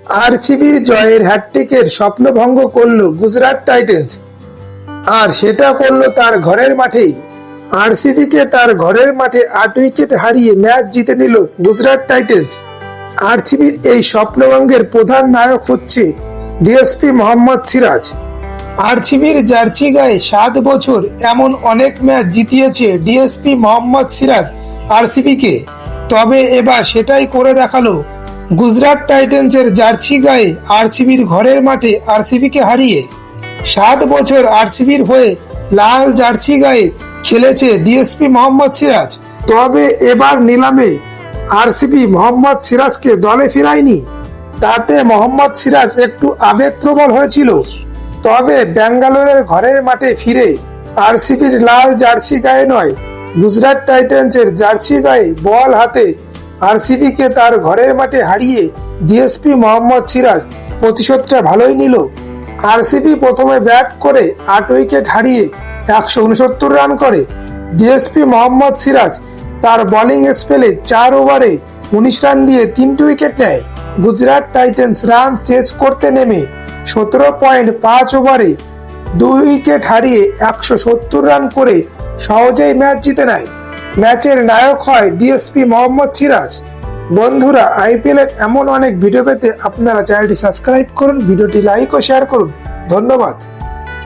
আরসিবির জয়ের হ্যাটট্রিকের স্বপ্নভঙ্গ করল গুজরাট টাইটেন্স, আর সেটা করলো তার ঘরের মাঠেই। আরসিবিকে তার ঘরের মাঠে 8 উইকেট হারিয়ে ম্যাচ জিতে নিল গুজরাট টাইটেন্স। আরসিবির এই স্বপ্নভঙ্গের প্রধান নায়ক হচ্ছে ডিএসপি মোহাম্মদ সিরাজ। আরসিবির জার্সি গায়ে 7 বছর এমন অনেক ম্যাচ জিতিয়েছে ডিএসপি মোহাম্মদ সিরাজ আরসিবিকে, তবে এবার সেটাই করে দেখালো গুজরাট টাইটেন্সের জার্সি গায়ে আরসিবির ঘরের মাঠে আরসিবিকে হারিয়ে। 7 বছর আরসিবির হয়ে লাল জার্সি গায়ে খেলেছে ডিএসপি মোহাম্মদ সিরাজ, তবে এবার নিলামে আরসিবি মোহাম্মদ সিরাজকে দলে ফিরায়নি। তাতে মোহাম্মদ সিরাজ একটু আবেগপ্রবল হয়েছিল, তবে ব্যাঙ্গালোরের ঘরের মাঠে ফিরে আরসিবির লাল জার্সি গায়ে নয়, গুজরাট টাইটেন্সের জার্সি গায়ে বল হাতে আরসিবিকে তার ঘরের মাঠে হারিয়ে ডিএসপি মোহাম্মদ সিরাজ প্রতিশোধটা ভালোই নিল। আরসিবি প্রথমে ব্যাট করে 8 উইকেট হারিয়ে 169 রান করে। ডিএসপি মোহাম্মদ সিরাজ তার বোলিং স্পেলে 4 ওভারে 19 রান দিয়ে 3টি উইকেট নেয়। গুজরাট টাইটেন্স রান শেষ করতে নেমে 17.5 ওভারে 2 উইকেট হারিয়ে 170 রান করে সহজেই ম্যাচ জিতে নেয়। ম্যাচের নায়ক হয় ডিএসপি মোহাম্মদ সিরাজ। বন্ধুরা, আইপিএল এর এমন অনেক ভিডিও পেতে আপনারা চ্যানেলটি সাবস্ক্রাইব করুন, ভিডিওটি লাইক ও শেয়ার করুন। ধন্যবাদ।